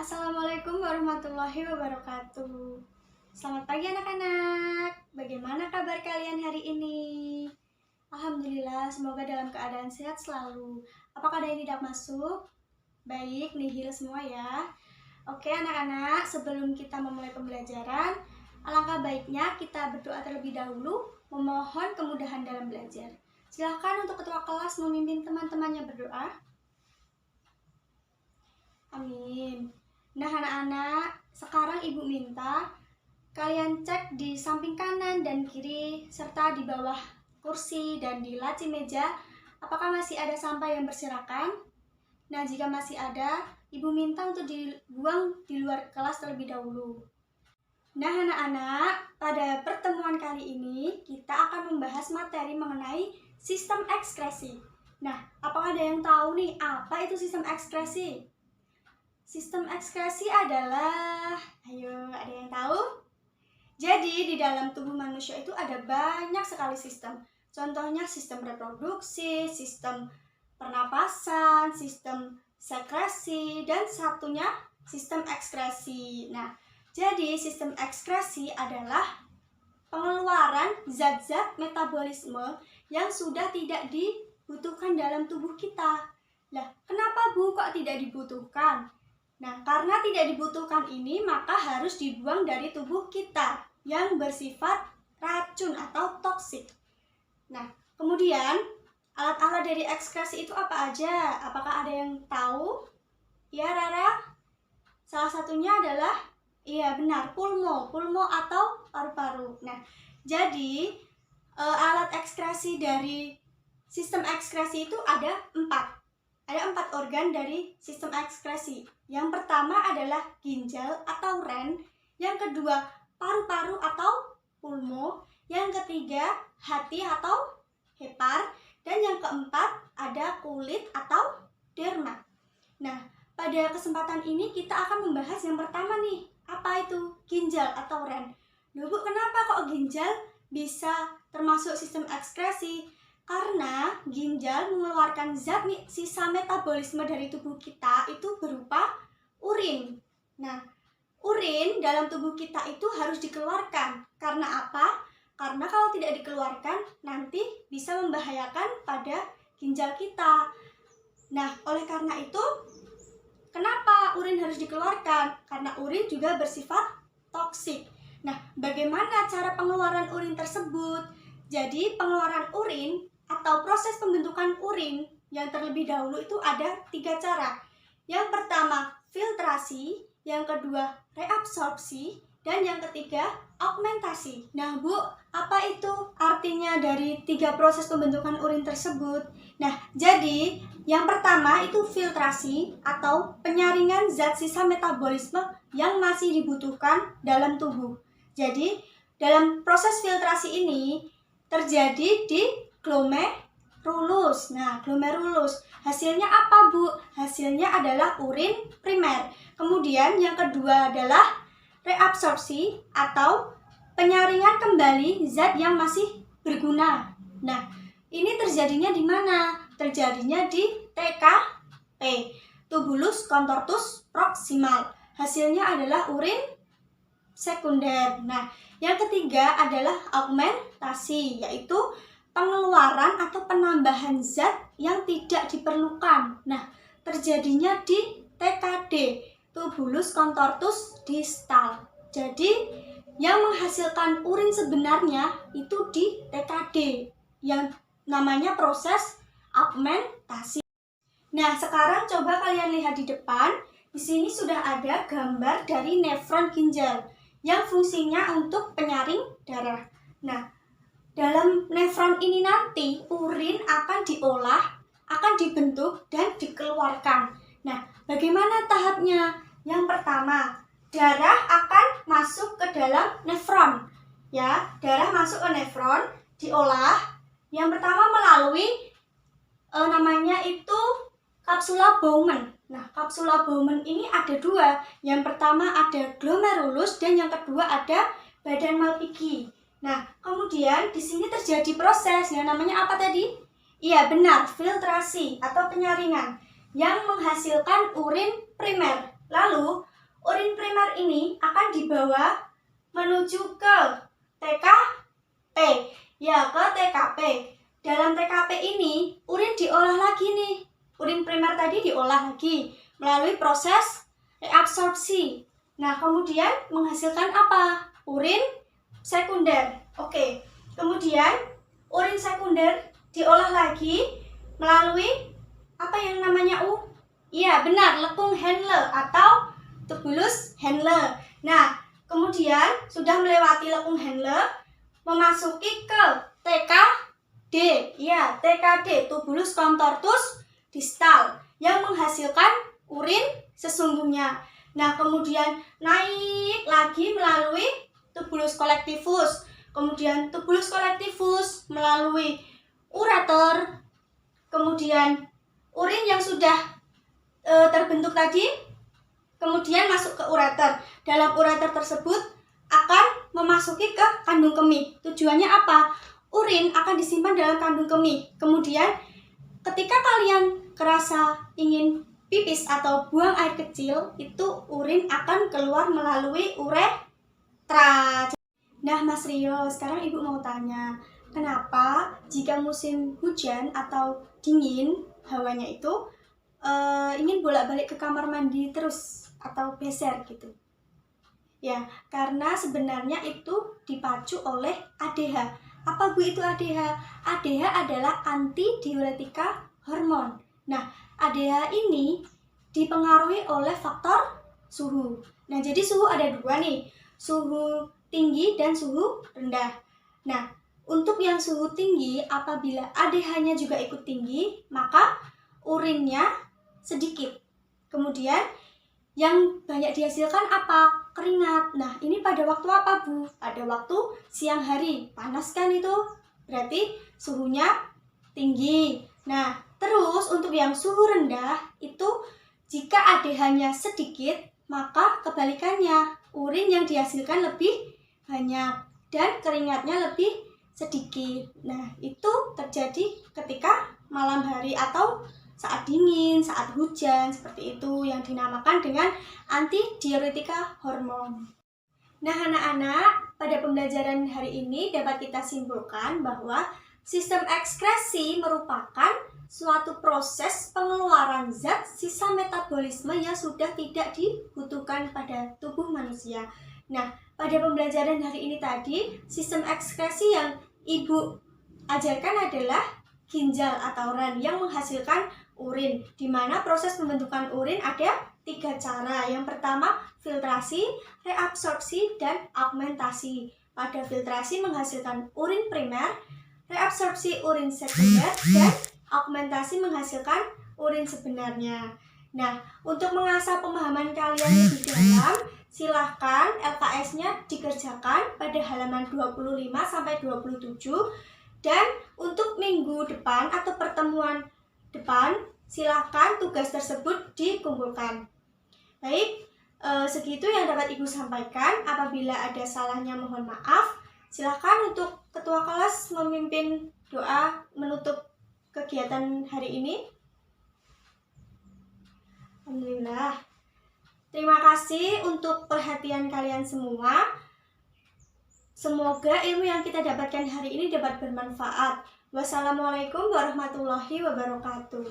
Assalamualaikum warahmatullahi wabarakatuh. Selamat pagi anak-anak. Bagaimana kabar kalian hari ini? Alhamdulillah, semoga dalam keadaan sehat selalu. Apakah ada yang tidak masuk? Baik, nihil semua ya. Oke anak-anak, sebelum kita memulai pembelajaran, alangkah baiknya kita berdoa terlebih dahulu, memohon kemudahan dalam belajar. Silahkan untuk ketua kelas memimpin teman-temannya berdoa. Amin. Nah anak-anak, sekarang ibu minta kalian cek di samping kanan dan kiri serta di bawah kursi dan di laci meja apakah masih ada sampah yang berserakan. Nah jika masih ada, ibu minta untuk dibuang di luar kelas terlebih dahulu. Nah anak-anak, pada pertemuan kali ini kita akan membahas materi mengenai sistem ekskresi. Nah, apakah ada yang tahu nih apa itu sistem ekskresi? Sistem ekskresi adalah, ayo ada yang tahu? Jadi di dalam tubuh manusia itu ada banyak sekali sistem. Contohnya sistem reproduksi, sistem pernapasan, sistem sekresi, dan satunya sistem ekskresi. Nah, jadi sistem ekskresi adalah pengeluaran zat-zat metabolisme yang sudah tidak dibutuhkan dalam tubuh kita. Lah, kenapa Bu kok tidak dibutuhkan? Nah, karena tidak dibutuhkan ini, maka harus dibuang dari tubuh kita yang bersifat racun atau toksik. Nah, kemudian alat-alat dari ekskresi itu apa aja? Apakah ada yang tahu? Ya, Rara? Salah satunya adalah, iya benar, pulmo atau paru-paru. Nah, jadi alat ekskresi dari sistem ekskresi itu ada 4. Ada 4 organ dari sistem ekskresi. Yang pertama adalah ginjal atau ren, yang kedua paru-paru atau pulmo, yang ketiga hati atau hepar, dan yang keempat ada kulit atau derma. Nah, pada kesempatan ini kita akan membahas yang pertama nih, apa itu ginjal atau ren. Loh Bu, kenapa kok ginjal bisa termasuk sistem ekskresi? Karena ginjal mengeluarkan zat sisa metabolisme dari tubuh kita itu berupa urin. Nah, urin dalam tubuh kita itu harus dikeluarkan. Karena apa? Karena kalau tidak dikeluarkan nanti bisa membahayakan pada ginjal kita. Nah, oleh karena itu, kenapa urin harus dikeluarkan? Karena urin juga bersifat toksik. Nah, bagaimana cara pengeluaran urin tersebut? Jadi, pengeluaran urin atau proses pembentukan urin yang terlebih dahulu itu ada 3 cara. Yang pertama filtrasi, yang kedua reabsorpsi, dan yang ketiga augmentasi. Nah Bu, apa itu artinya dari 3 proses pembentukan urin tersebut? Nah, jadi yang pertama itu filtrasi atau penyaringan zat sisa metabolisme yang masih dibutuhkan dalam tubuh. Jadi dalam proses filtrasi ini terjadi di glomerulus. Nah, glomerulus. Hasilnya apa, Bu? Hasilnya adalah urin primer. Kemudian yang kedua adalah reabsorpsi atau penyaringan kembali zat yang masih berguna. Nah, ini terjadinya di mana? Terjadinya di TKP, tubulus contortus proximal. Hasilnya adalah urin sekunder. Nah, yang ketiga adalah augmentasi, yaitu pengeluaran atau penambahan zat yang tidak diperlukan. Nah, terjadinya di TKD, tubulus contortus distal. Jadi, yang menghasilkan urin sebenarnya itu di TKD, yang namanya proses augmentasi. Nah, sekarang coba kalian lihat di depan. Di sini sudah ada gambar dari nefron ginjal yang fungsinya untuk penyaring darah. Nah, dalam nefron ini nanti urin akan diolah, akan dibentuk dan dikeluarkan. Nah, bagaimana tahapnya? Yang pertama, darah akan masuk ke dalam nefron. Ya, darah masuk ke nefron, diolah. Yang pertama melalui namanya itu kapsula Bowman. Nah, kapsula Bowman ini ada 2. Yang pertama ada glomerulus dan yang kedua ada badan Malpighi. Nah, kemudian di sini terjadi proses yang namanya apa tadi? Iya benar, filtrasi atau penyaringan yang menghasilkan urin primer. Lalu urin primer ini akan dibawa menuju ke TKP. Ya, ke TKP. Dalam TKP ini, urin diolah lagi nih. Urin primer tadi diolah lagi melalui proses reabsorpsi. Nah, kemudian menghasilkan apa? Urin sekunder. Oke. Kemudian urin sekunder diolah lagi melalui apa yang namanya Iya, benar, lekung Henle atau tubulus Henle. Nah, kemudian sudah melewati lekung Henle, memasuki ke TKD. Ya, TKD, tubulus contortus distal, yang menghasilkan urin sesungguhnya. Nah, kemudian naik lagi melalui tubulus collectivus. Kemudian tubulus collectivus melalui ureter. Kemudian urin yang sudah terbentuk tadi kemudian masuk ke ureter. Dalam ureter tersebut akan memasuki ke kandung kemih. Tujuannya apa? Urin akan disimpan dalam kandung kemih. Kemudian ketika kalian kerasa ingin pipis atau buang air kecil, itu urin akan keluar melalui uretra. Nah, Mas Rio, sekarang Ibu mau tanya, kenapa jika musim hujan atau dingin hawanya itu ingin bolak-balik ke kamar mandi terus atau beser gitu? Ya, karena sebenarnya itu dipacu oleh ADH. Apa Bu itu ADH? ADH adalah antidiuretika hormon. Nah, ADH ini dipengaruhi oleh faktor suhu. Nah, jadi suhu ada dua nih, suhu tinggi dan suhu rendah. Nah, untuk yang suhu tinggi, apabila ADH-nya juga ikut tinggi, maka urinnya sedikit. Kemudian yang banyak dihasilkan apa? Keringat. Nah, ini pada waktu apa, Bu? Pada waktu siang hari. Panas kan itu? Berarti suhunya tinggi. Nah, terus untuk yang suhu rendah itu jika ADH-nya sedikit, maka kebalikannya, urin yang dihasilkan lebih banyak dan keringatnya lebih sedikit. Nah, itu terjadi ketika malam hari atau saat dingin, saat hujan, seperti itu yang dinamakan dengan antidiuretika hormon. Nah, anak-anak, pada pembelajaran hari ini dapat kita simpulkan bahwa sistem ekskresi merupakan suatu proses pengeluaran zat sisa metabolisme yang sudah tidak dibutuhkan pada tubuh manusia. Nah, pada pembelajaran hari ini tadi, sistem ekskresi yang Ibu ajarkan adalah ginjal atau ran yang menghasilkan urin, di mana proses pembentukan urin ada 3 cara. Yang pertama, filtrasi, reabsorpsi, dan augmentasi. Pada filtrasi menghasilkan urin primer, reabsorpsi urin sekunder, dan augmentasi menghasilkan urin sebenarnya. Nah, untuk mengasah pemahaman kalian lebih dalam, silahkan LKS-nya dikerjakan pada halaman 25-27. Dan untuk minggu depan atau pertemuan depan, silahkan tugas tersebut dikumpulkan. Baik, segitu yang dapat Ibu sampaikan. Apabila ada salahnya mohon maaf. Silahkan untuk ketua kelas memimpin doa menutup kegiatan hari ini. Alhamdulillah. Terima kasih untuk perhatian kalian semua. Semoga ilmu yang kita dapatkan hari ini dapat bermanfaat. Wassalamualaikum warahmatullahi wabarakatuh.